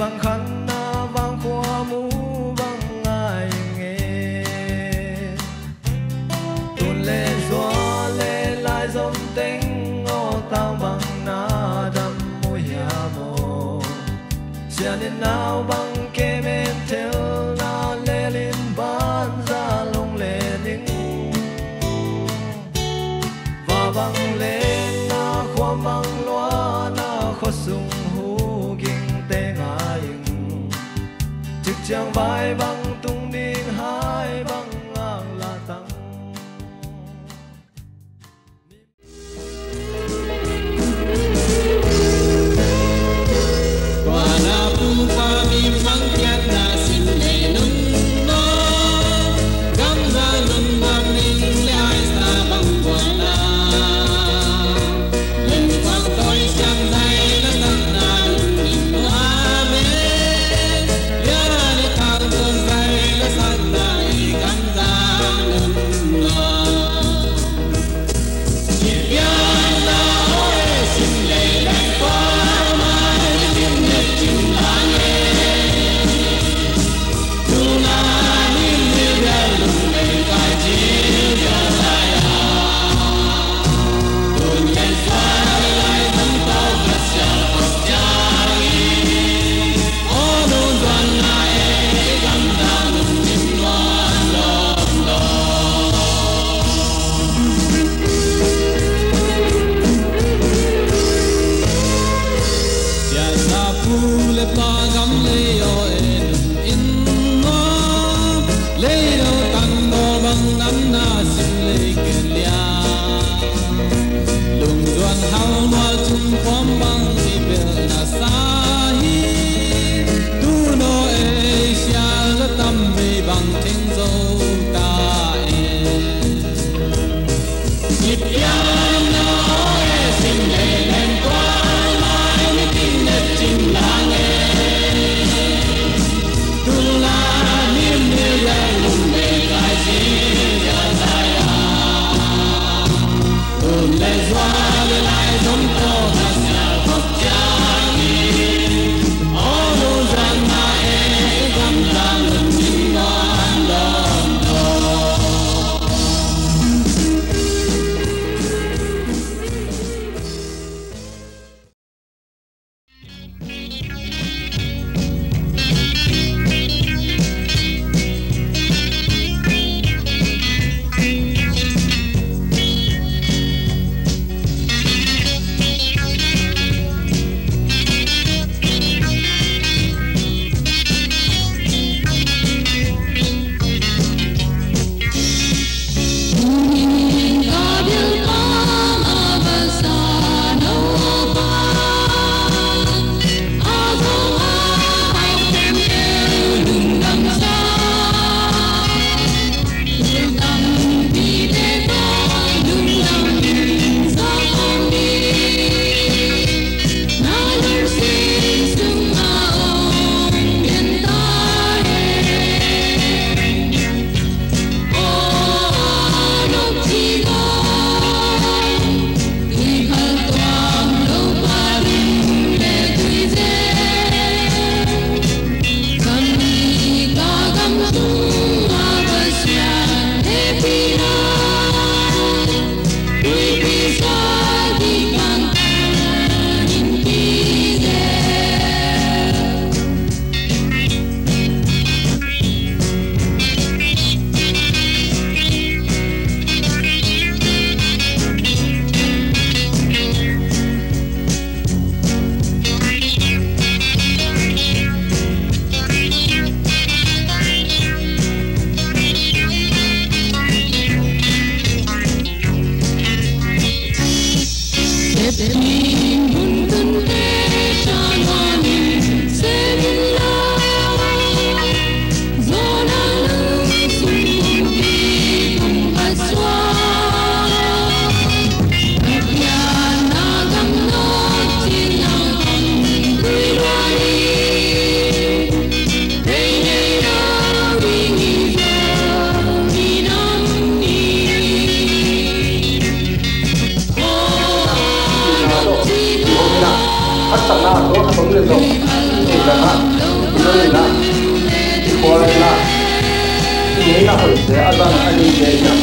vang khăn vang khoa mũ vang ai nghe tuôn lệ gió lệ lại dòng tiếng ngô tao bằng na đâm môi hà mồ xa nên nào bằng kê men theo na lệ lên bán ra lông lệ nín và bằng lên na khoa mang loa na khó sung hú kinh tê ngài trực chẳng vai bằng tung điên hai bằng ngang là tăng qua na pu pa mi mang kiat na sin le nun no gam ra nun nam ning le ai sa bang qua na lên quang tôi chẳng dây la san na nun no ame ya le thang tôi dây la san na i gam ra nun no ya na oi sin le lên qua mai tin ne chim la nghe tu na ni ni ya lu le kai chi ya la ya tu ne sa lai tâm tao ka sia ya o nu doan na e gam da nu nim lo lo ya sa pu le pa gam le yo en in no le do tan do bang nan na sim le ke lia lung doan hao ma chung pom bang ni be na sa hi tu no e sia la tam me bang thing zo ta e Nhịp yang na oi sim le len qua mai ni tin ne chim la nghe để ăn bằng ăn đi về nhá.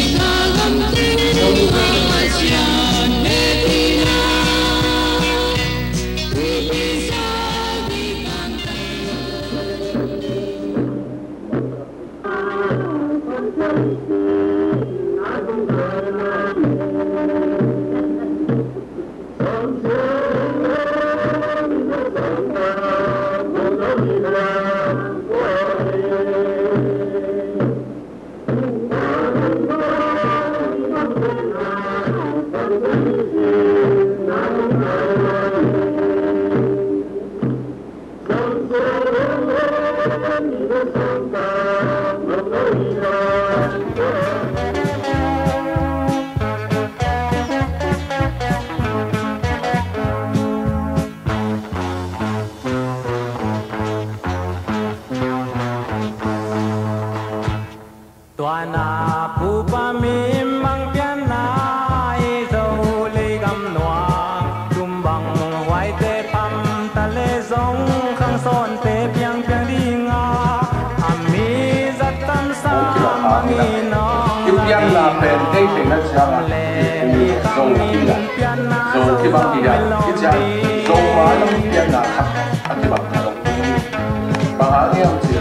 Yang là bền cây thành nó sao là dầu khi là dầu khi bằng gì à cái chàng dầu hóa nó yang là thấp thấp cái bằng thấp bằng há nghe không chịu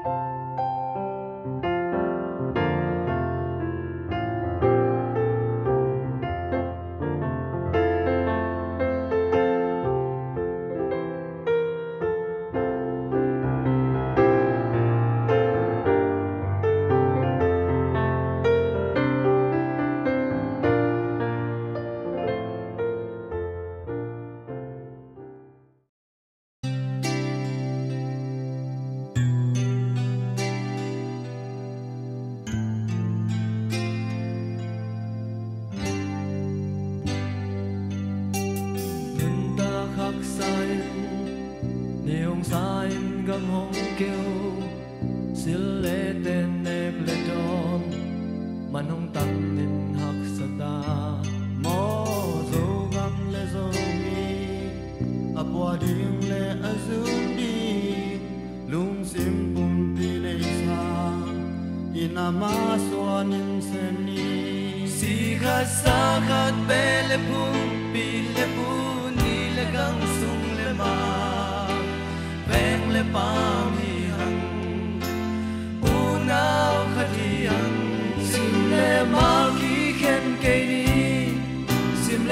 Hãy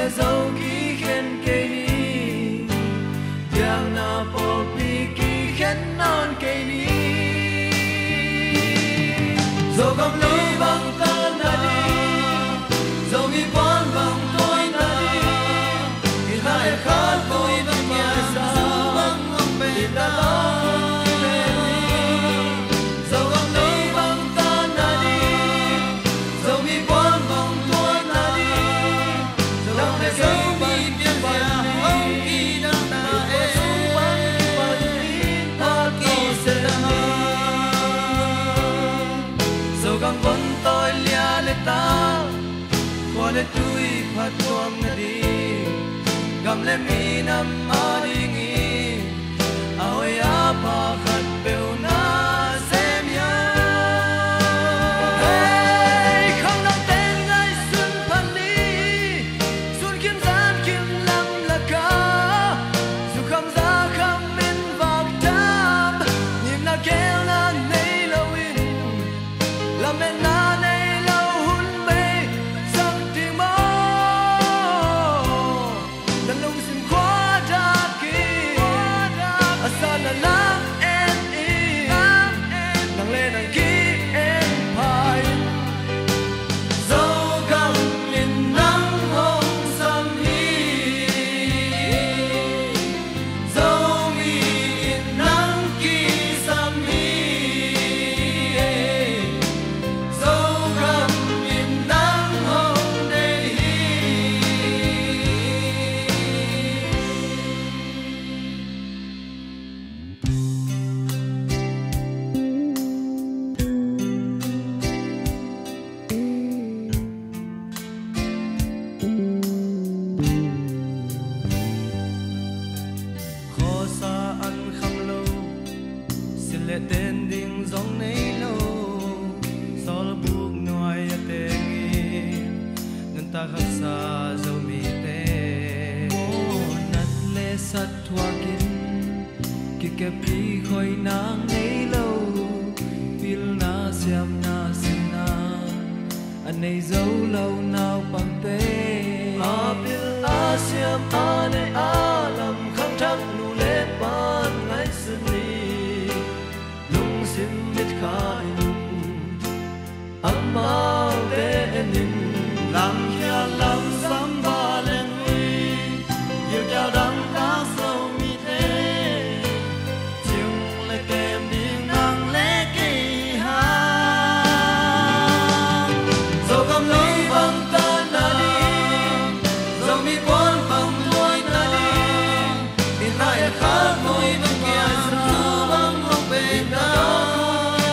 subscribe cho kênh Ghiền Mì Gõ để không bỏ lỡ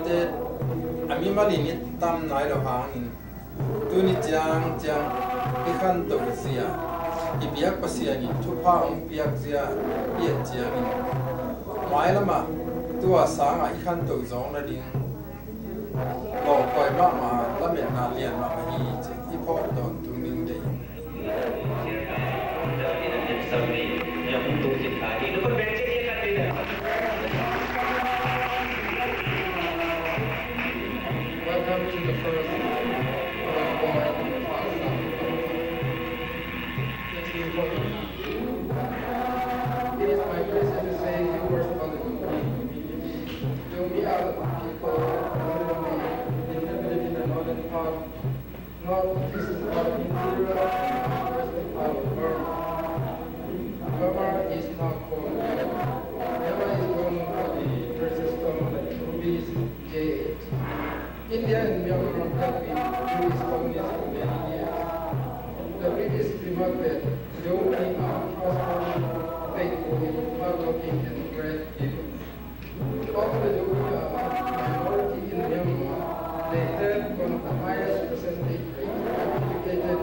te ami mali ni tam nai lo hangin tu ni chang i khan to sia i biak pasia ni thu pha ong biak sia ye chiang in mai lama tua sang i khan to zong na ding lo koi ma la me na lian ma hi i pho don tu ning de Welcome to the first It is my pleasure to say a few words about the community. We are the people who live in the northern part, northeastern part of India, western part of Burma. Burma is now called Myanmar. Myanmar is known for the precious stone like rubies, jade. India and Myanmar have been British colonies for many years. The British remarked that the only trustworthy, faithful, hardworking, and great people. Although the minority in Myanmar, they have one of the highest percentage rate of educated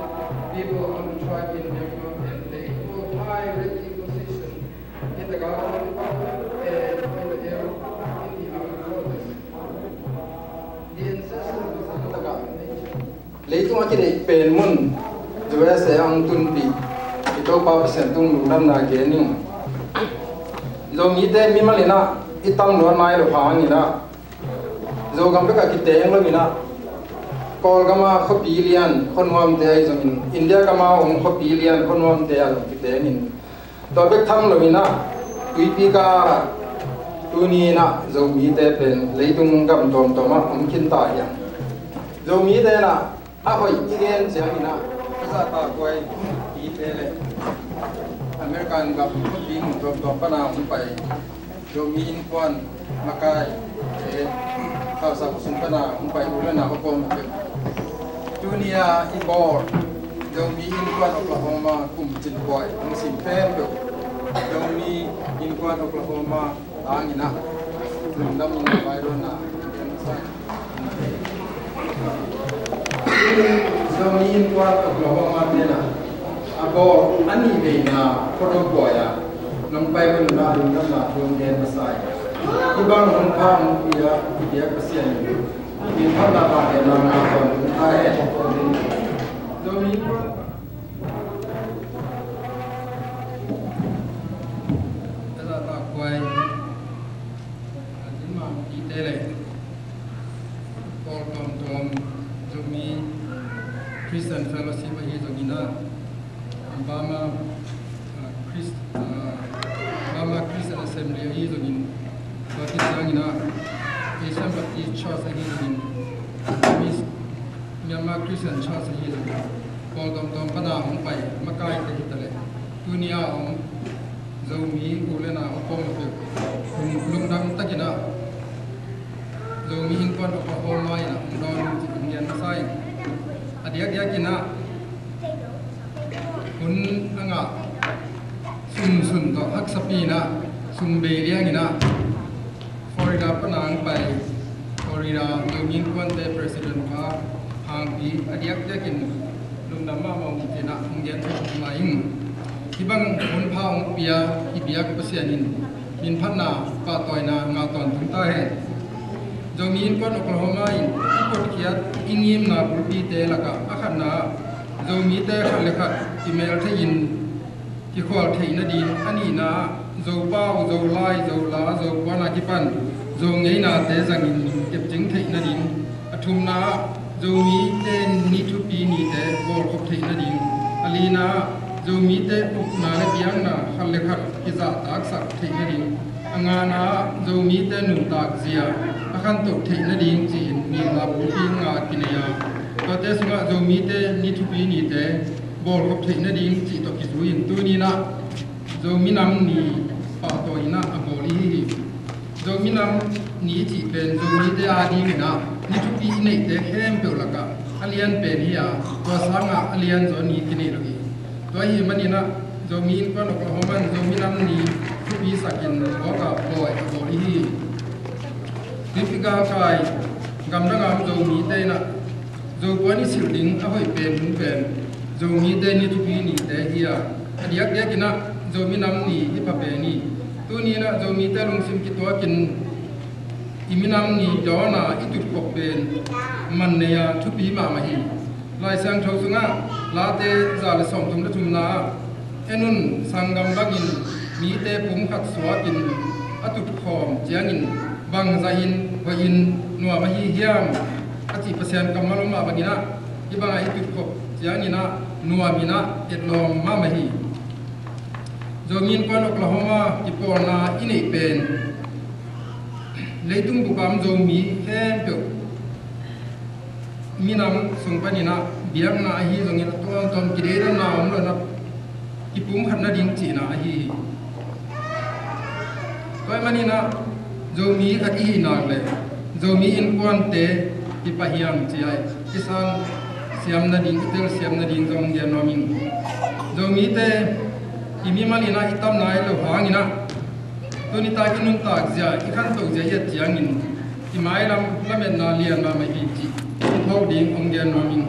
people on the tribe in Myanmar, and they hold high ranking position in the government and in the armed forces. The ancestors of the government. Leitung akhirnya penmun juga saya angtun pi itu apa persentung lundam lagi ni. Jom ite mimalina itam luar naik lo hangi na. Jom kami kita yang lo mina. Kol kama khopilian konwam deh jomin India kama khopilian konwam deh kita ni. Tapi tham lo mina. Kuipi ka tuni na jom ite pen leitung kam tom mungkin tak ya. Jom ite na apa igen jangan na. Kita koi ite le. American gap ping tom pana umpai. Jomi inpuan makai kausa kusumpana umpai ulana hukum dunia ibor jomi inpuan Oklahoma kumcin boy musim pembe jomi inpuan Oklahoma angina lundam ina bairona jomi inpuan Oklahoma tena abor ani beina kodom boya nampai pun na lundam na lundem masai ibang hongkong dia kesian di mana pada nama kon ai domi ada tak kuai lima itele kolkom tom domi Christian Fellowship bagi dogina Bama Christian Assembly bagi dogina Bagi sangina Asian Baptist Church lagi dogin Myanmar Christian Church lagi dogin Kolkom tom pada umpai makai terhitale dunia zomi ulena opom lungdam takina zomi inpon Oklahoma ina don Indian sai adiak yakina hun anga sun to hak sapina sumbe liangina Florida panang pai Florida zomi inpon de president ka hangpi adiak yakin lungdam ma mau tina Indian lain Ibang unpang pia ibiak pasianin min phanna pa toina nga ton thungta he jomin kon Oklahoma in ikot kiat ingim na burpi te laka akhanna jomi te khalekha email thein ki khol theina din ani na zo pau zo lai zo la zo wana ki pan zo ngei na te jangin kep jing theina din athumna jomi te ni thu pi ni te bol khop theina din alina zomi te na le piang na khalle khat kiza tak sak theina ding angana zomi te nu tak zia akhan to theina ding chi ni la pu pi nga kineya to te sunga zomi te ni thu pi ni te bol khop theina ding chi to ki zuin tu ni na zomi nam ni pa to ina aboli zomi nam ni chi pen zomi te a di na ni thu pi nei te khem pe laka alian pen hiya to sanga alian zo ni kine ro Tuai manina zomin kon Oklahoma zomin amni tubi sakin boka boy boli hi ga kai gam na ngam zo mi te na zo ko ni sil ding a hoi pen hun pen zo mi te ni tu pi ni te hiya adiak dia kina zo mi nam ni hi pa pe ni tu ni na zo mi te lung sim ki to kin iminam ni jona itu ko pen man ne ya tu pi ma ma hi lai sang thau sunga la te za le som tum da tum na enun sangam bagin mi te pum khat swakin atut khom chiangin bang zain wa in nuwa ma hi hiam ati pasien kamaloma bagina ibanga itut khop chiangina nuwa mina etlom ma ma hi zomin kon Oklahoma ipona inei pen leitung bukam zomi hem pe minam sungpanina biang na hi zongin ton ton kidera na omlo na ipum khatna ding chi na hi koi manina zomi khati na le zomi in kwan te ipahiam chi ai kisan siam na ding itel siam na ding zong dia noming zomi te imi malina itam nai lo hangina tuni ta kinun ta zia ikhan to je ya chiangin imai lam lamen na lian ma mai chi ho ding ong dia noming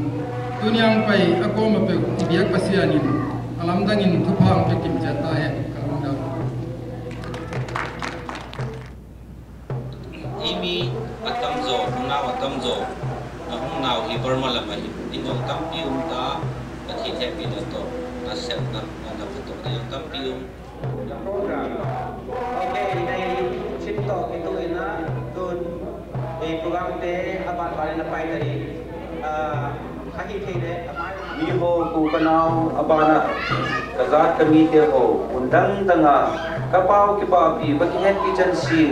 tuniang pai akoma pe ibiak pasianin alam dangin thupang pe kim jata he kalunda imi atamzo na atamzo na nào hi perma la mai ino tampium ta athi happy na to na set na to na yung tampium program okay nay chip to ito ina don e program te aban bale na pai tari khahi thede mi ho ku kanau abana kazat kami te ho undang tanga kapau ki pa pi baki het ki chan si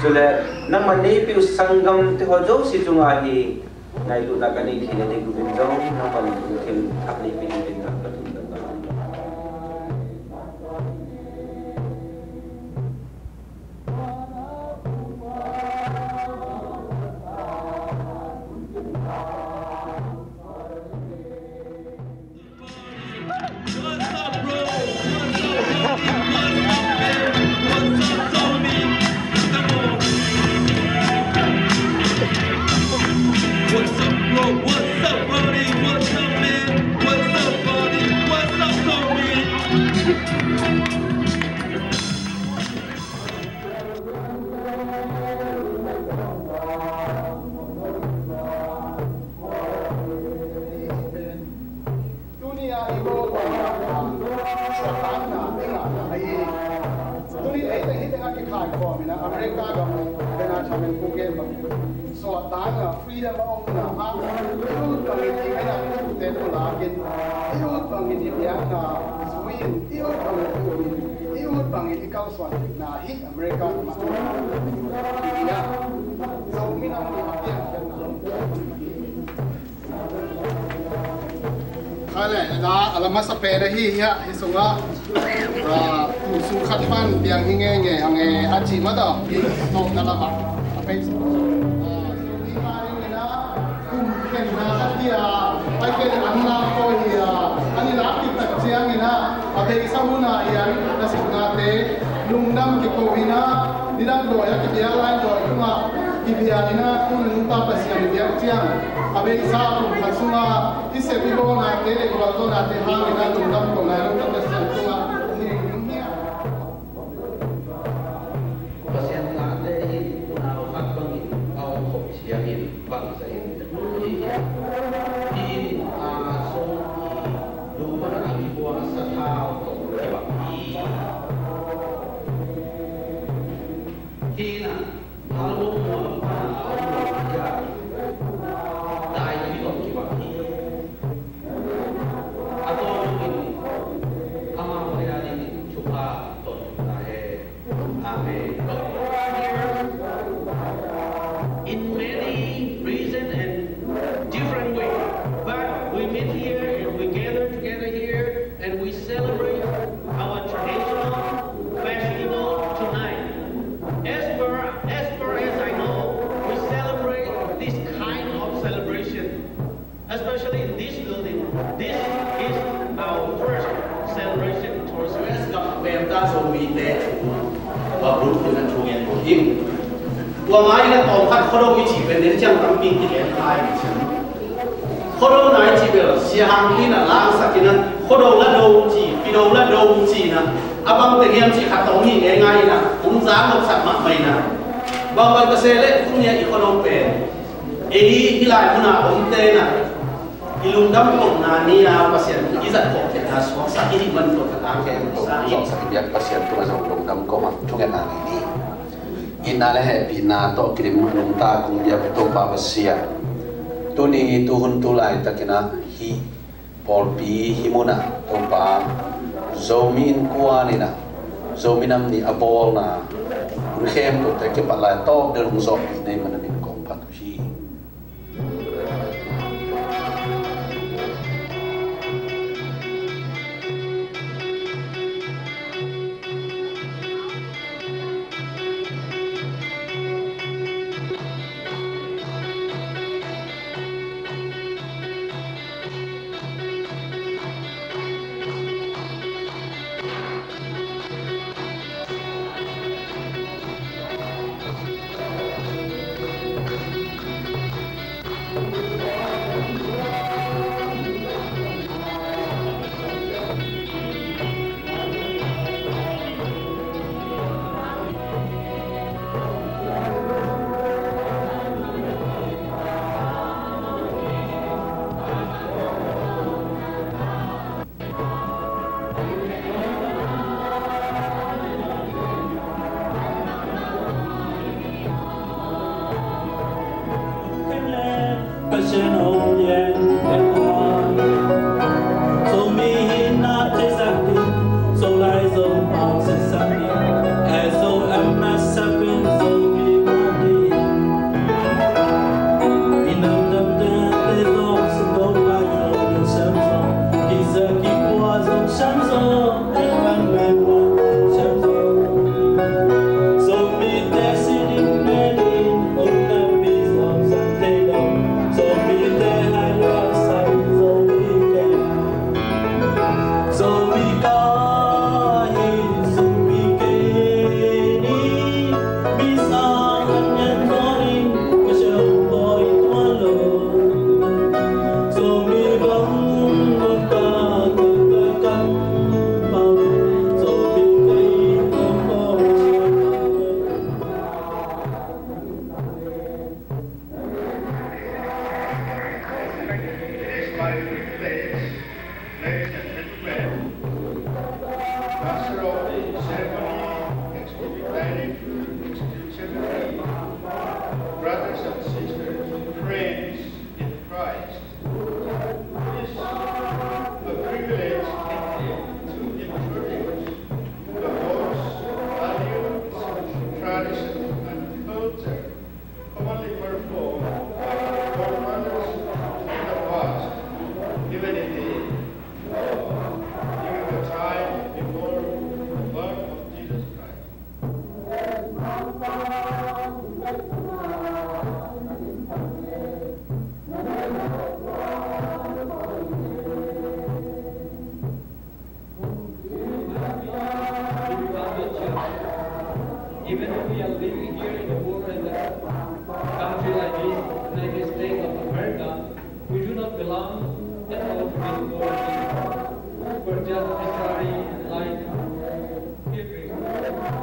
jule nang mani pi sangam te ho jo si chunga hi nai lu na kani thine de gu bin jo na pa ni thim thap ni pin pin thap ka tum da masa pera hi ya hisunga su khat pan biang hinge nge ange achi ma da no na la ma apai su ni ma ni na kum ken na dia ai ken anna ko ya ani la ki tak chiang ina apai samuna ya na suna te lungdam ki ko ina didan do ya ki dia lai do kuma ki dia ina kun nu pa pa siam dia chiang apai sa ku khasuma ise bi bo na te le ko do na te ha ina lungdam ko na lu ta siam kuma ni ni ya pasien na te na khat ko ni au khop siam in bang sai ni a song du pa na ki bo sa thao to ki ba ki na halo mo pa ya dai ki ko ki ba ki ato ni ama ma ya ni chupa to na he ame in many reasons and different ways, but we meet here and we gather together here and we celebrate our traditional tua mai na tom khat khoro ki chi ben den chang tam ping ki len ai ki chen khoro nai chi be sia hang ki na lang sakina khoro la do chi pi do la do chi na abang te hiam chi khat tong ni ngai na kum za ngop sak ma mai na bang bang ka se le kum ya i khoro pe e hilai muna om te na ilung dam kong na ni na pasien izat ko te na so sa ini man to ta ke sa i sa biak pasien tu zo lung dam ko ma thung na ni ina le he pina to krim lung ta kum dia to pa pasia tu ni tu hun tu lai takina hi por pi himuna to pa zomin kuani na zominam ni abol na un khem to te ke palai to de lung zo ni man min ko pa tu hi Even if we are living here in the world in a country like this, United States of America, we do not belong at all to this world. We're just temporary like pilgrims.